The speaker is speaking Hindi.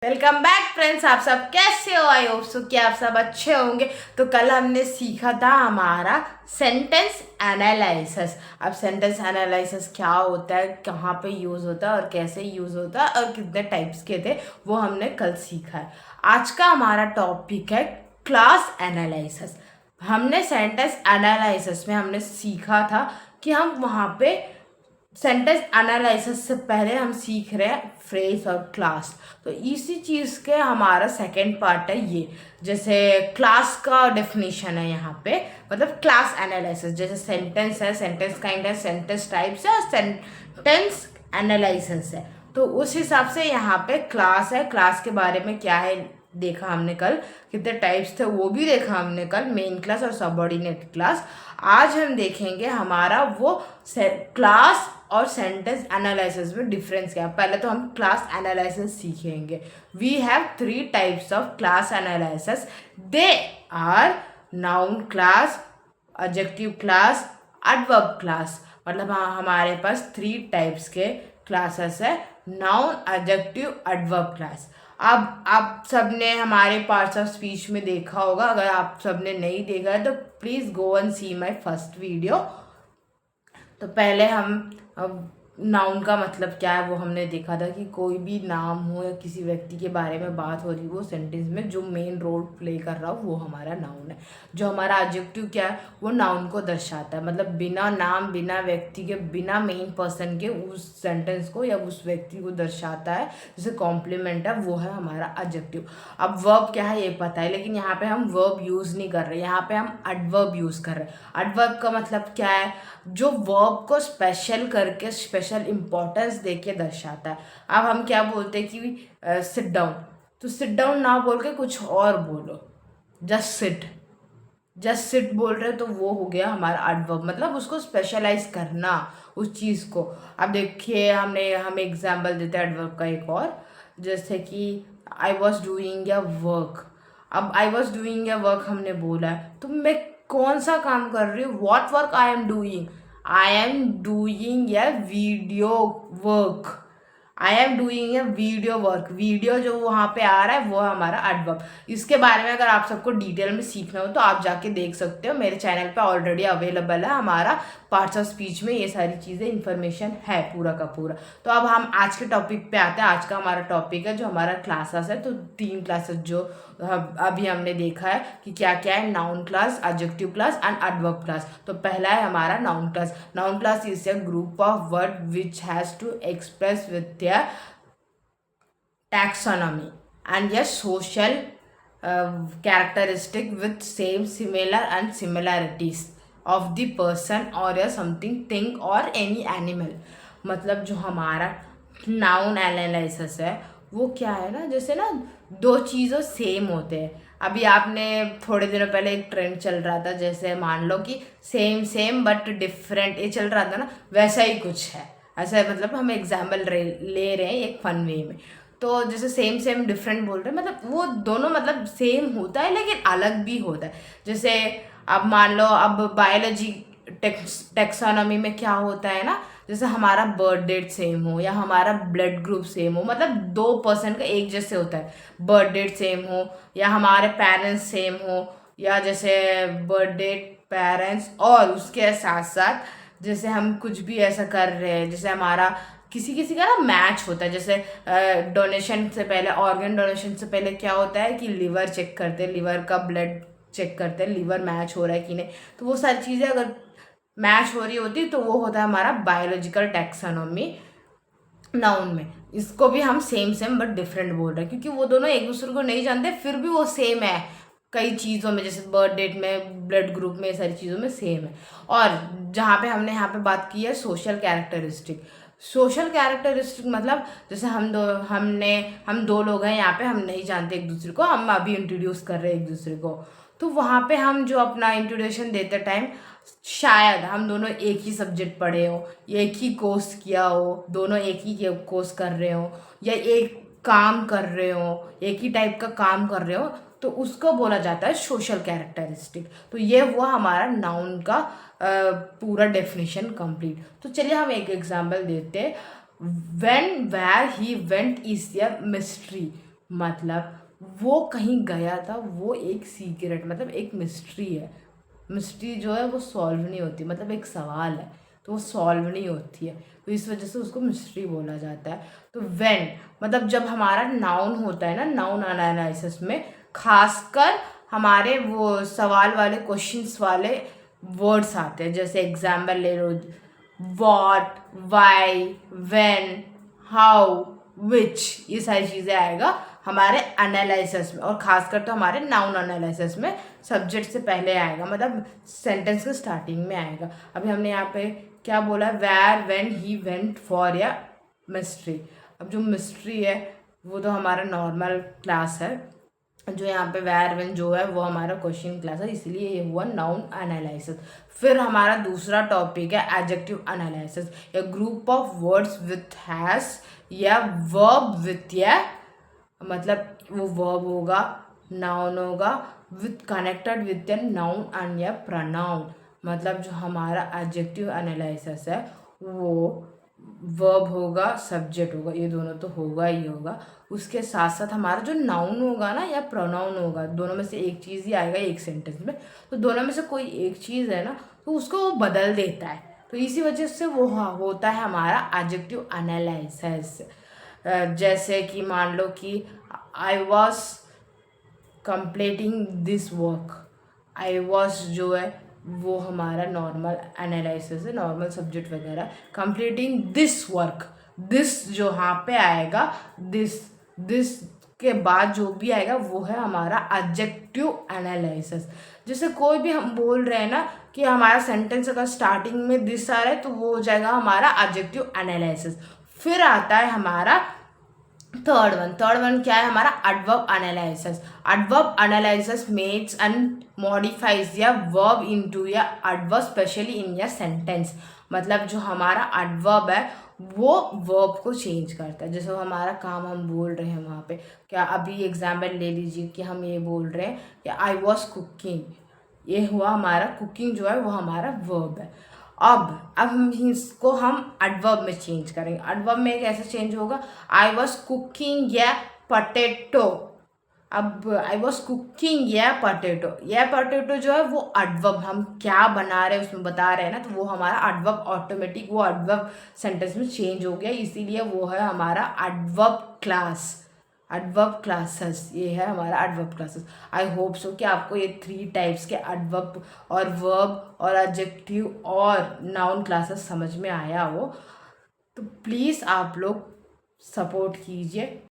Welcome back friends. आप सब कैसे हो? आई होप सो कि आप सब अच्छे होंगे। तो कल हमने सीखा था हमारा सेंटेंस एनालिसिस। अब सेंटेंस एनालिसिस क्या होता है, कहाँ पे यूज़ होता है और कैसे यूज़ होता है और कितने टाइप्स के थे, वो हमने कल सीखा है। आज का हमारा टॉपिक है क्लास एनालिसिस। हमने सेंटेंस एनालिसिस में हमने सीखा था कि हम वहाँ पे सेंटेंस एनालिसिस से पहले हम सीख रहे हैं फ्रेज और क्लास। तो इसी चीज़ के हमारा सेकंड पार्ट है ये। जैसे क्लास का डेफिनेशन है यहाँ पे, मतलब क्लास एनालिसिस। जैसे सेंटेंस है, सेंटेंस काइंड है, सेंटेंस टाइप्स है और सेंटेंस एनालिसिस है। तो उस हिसाब से यहाँ पे क्लास है। क्लास के बारे में क्या है देखा हमने कल, कितने टाइप्स थे वो भी देखा हमने कल, मेन क्लास और सबऑर्डिनेट क्लास। आज हम देखेंगे हमारा वो क्लास और सेंटेंस एनालिसिस में डिफरेंस क्या है। पहले तो हम क्लास एनालिसिस सीखेंगे। We have 3 types of class analysis. They are noun class, adjective class, adverb class. मतलब हमारे पास 3 टाइप्स के क्लासेस है, नाउन, एडजेक्टिव, एडवर्ब क्लास। अब आप सबने हमारे पार्ट्स ऑफ स्पीच में देखा होगा। अगर आप सबने नहीं देखा है तो please go and see my first video. तो पहले हम नाउन का मतलब क्या है वो हमने देखा था कि कोई भी नाम हो या किसी व्यक्ति के बारे में बात हो रही हो सेंटेंस में, जो मेन रोल प्ले कर रहा हो वो हमारा नाउन है। जो हमारा एडजेक्टिव क्या है, वो नाउन को दर्शाता है। मतलब बिना नाम, बिना व्यक्ति के, बिना मेन पर्सन के उस सेंटेंस को या उस व्यक्ति को दर्शाता है। जैसे कॉम्प्लीमेंट है, वो है हमारा एडजेक्टिव। अब वर्ब क्या है ये पता है, लेकिन यहाँ पे हम वर्ब यूज़ नहीं कर रहे, यहाँ पे हम एडवर्ब यूज़ कर रहे हैं। एडवर्ब का मतलब क्या है, जो वर्ब को स्पेशल करके स्पेशल इम्पोर्टेंस देके दर्शाता है। अब हम क्या बोलते हैं कि सिट डाउन, तो सिट डाउन ना बोल के कुछ और बोलो, जस्ट सिट। जस्ट सिट बोल रहे तो वो हो गया हमारा एडवर्ब, मतलब उसको स्पेशलाइज करना उस चीज़ को। अब देखिए हम एग्जाम्पल देते हैं एडवर्ब का एक और। जैसे कि I was doing a work. अब I was doing a work हमने बोला है, तो मैं कौन सा काम कर रही हूँ, what work I am doing. I am doing a video work. I am doing a video work. Video जो वहाँ पे आ रहा है वो है हमारा एडवर्ब। इसके बारे में अगर आप सबको डिटेल में सीखना हो तो आप जाके देख सकते हो, मेरे चैनल पे ऑलरेडी अवेलेबल है हमारा पार्ट्स ऑफ स्पीच में ये सारी चीज़ें, इन्फॉर्मेशन है पूरा का पूरा। तो अब हम आज के टॉपिक पे आते हैं। आज का हमारा टॉपिक है जो हमारा क्लासेस है। तो 3 क्लासेस जो अभी हमने देखा है कि क्या क्या है, noun class, adjective class and adverb class. तो पहला है हमारा noun class. Noun class is a group of word which has to express with their taxonomy and a social characteristic with same, similar and similarities of the person or a something, thing or any animal। मतलब जो हमारा नाउन एनालिसिस है वो क्या है ना, जैसे ना 2 चीज़ों सेम होते हैं। अभी आपने थोड़े दिनों पहले एक ट्रेंड चल रहा था, जैसे मान लो कि सेम सेम बट डिफरेंट, ये चल रहा था ना, वैसा ही कुछ है। ऐसा है, मतलब हम एग्जाम्पल ले रहे हैं एक फन वे में। तो जैसे सेम सेम डिफरेंट बोल रहे हैं, मतलब वो दोनों मतलब सेम होता है लेकिन अलग भी होता है। जैसे अब मान लो, अब बायोलॉजी टेक्सोनॉमी में क्या होता है ना, जैसे हमारा बर्थ डेट सेम हो या हमारा ब्लड ग्रुप सेम हो, मतलब 2% का एक जैसे होता है, बर्थ डेट सेम हो या हमारे पेरेंट्स सेम हो, या जैसे बर्थ डेट, पेरेंट्स और उसके साथ साथ जैसे हम कुछ भी ऐसा कर रहे हैं, जैसे हमारा किसी किसी का ना मैच होता है। जैसे डोनेशन से पहले, ऑर्गन डोनेशन से पहले क्या होता है कि लिवर चेक करते हैं, लिवर का ब्लड चेक करते हैं, लिवर मैच हो रहा है कि नहीं। तो वो सारी चीज़ें अगर मैच हो रही होती तो वो होता है हमारा बायोलॉजिकल टैक्सोनॉमी नाउन में। इसको भी हम सेम सेम बट डिफरेंट बोल रहे हैं क्योंकि वो दोनों एक दूसरे को नहीं जानते, फिर भी वो सेम है कई चीज़ों में, जैसे बर्थ डेट में, ब्लड ग्रुप में, सारी चीज़ों में सेम है। और जहाँ पे हमने यहाँ पे बात की है सोशल कैरेक्टरिस्टिक। सोशल कैरेक्टरिस्टिक मतलब जैसे हम दो लोग हैं यहाँ पे, हम नहीं जानते एक दूसरे को, हम अभी इंट्रोड्यूस कर रहे हैं एक दूसरे को। तो वहाँ पे हम जो अपना इंट्रोडक्शन देते टाइम, शायद हम दोनों एक ही सब्जेक्ट पढ़े हो, एक ही कोर्स किया हो, दोनों एक ही कोर्स कर रहे हो, या एक काम कर रहे हो, एक ही टाइप का काम कर रहे हो, तो उसको बोला जाता है सोशल कैरेक्टरिस्टिक। तो ये हुआ हमारा नाउन का पूरा डेफिनेशन कंप्लीट। तो चलिए हम एक एग्जांपल देते हैं। When, where, he, went is a mystery. मतलब वो कहीं गया था, वो एक सीक्रेट, मतलब एक मिस्ट्री है। मिस्ट्री जो है वो सॉल्व नहीं होती, मतलब एक सवाल है तो वो सॉल्व नहीं होती है, तो इस वजह से उसको मिस्ट्री बोला जाता है। तो व्हेन मतलब जब हमारा नाउन होता है ना, नाउन एनालिसिस में खासकर हमारे वो सवाल वाले क्वेश्चंस वाले वर्ड्स आते हैं, जैसे एग्जाम्पल ले लो, वॉट, वाई, व्हेन, हाउ, विच, ये सारी चीज़ें आएगा हमारे एनालिसिस में, और खासकर तो हमारे नाउन एनालिसिस में सब्जेक्ट से पहले आएगा, मतलब सेंटेंस के स्टार्टिंग में आएगा। अभी हमने यहाँ पे क्या बोला, where, when, he went for या मिस्ट्री। अब जो मिस्ट्री है वो तो हमारा नॉर्मल क्लास है, जो यहाँ पे वेयर व्हेन जो है वो हमारा क्वेश्चन क्लास है, इसलिए ये हुआ नाउन एनालिसिस। फिर हमारा दूसरा टॉपिक है एडजेक्टिव एनालिसिस, या group of words with has या वर्ब विथ या, मतलब वो वर्ब होगा, नाउन होगा, with connected with a noun and या प्रनाउन। मतलब जो हमारा एडजेक्टिव एनालिसिस है वो वर्ब होगा, सब्जेक्ट होगा, ये दोनों तो होगा ही होगा। उसके साथ साथ हमारा जो नाउन होगा ना या प्रोनाउन होगा, दोनों में से एक चीज़ ही आएगा एक सेंटेंस में, तो दोनों में से कोई एक चीज़ है ना तो उसको वो बदल देता है, तो इसी वजह से वो होता है हमारा एडजेक्टिव एनालिसिस। जैसे कि मान लो कि I was completing this work, I was जो है वो हमारा नॉर्मल एनालिसिस है, नॉर्मल सब्जेक्ट वगैरह। कंप्लीटिंग दिस वर्क, दिस जो यहाँ पे आएगा, दिस के बाद जो भी आएगा वो है हमारा एडजेक्टिव एनालिसिस। जैसे कोई भी हम बोल रहे हैं ना कि हमारा सेंटेंस अगर स्टार्टिंग में दिस आ रहा है तो वो हो जाएगा हमारा एडजेक्टिव एनालिसिस। फिर आता है हमारा थर्ड वन क्या है हमारा, adverb analysis. Adverb analysis makes and modifies या वर्ब इनटू या एडवर्ब स्पेशली इन या सेंटेंस। मतलब जो हमारा एडवर्ब है वो वर्ब को चेंज करता है। जैसे हमारा काम हम बोल रहे हैं वहाँ पे, क्या अभी एग्जाम्पल ले लीजिए कि हम ये बोल रहे हैं कि आई वॉज कुकिंग, ये हुआ हमारा कुकिंग जो है वो हमारा वर्ब है। अब हम इसको हम एडवर्ब में चेंज करेंगे। एडवर्ब में कैसे चेंज होगा, आई वॉज कुकिंग या पटेटो। अब आई वॉज कुकिंग या पटेटो जो है वो एडवर्ब, हम क्या बना रहे हैं उसमें बता रहे हैं ना, तो वो हमारा एडवर्ब ऑटोमेटिक वो एडवर्ब सेंटेंस में चेंज हो गया, इसीलिए वो है हमारा एडवर्ब क्लास, एडवर्ब क्लासेस। ये है हमारा adverb classes. I hope so कि आपको ये 3 टाइप्स के एडवर्ब और वर्ब और एडजेक्टिव और नाउन क्लासेस समझ में आया हो, तो प्लीज़ आप लोग सपोर्ट कीजिए।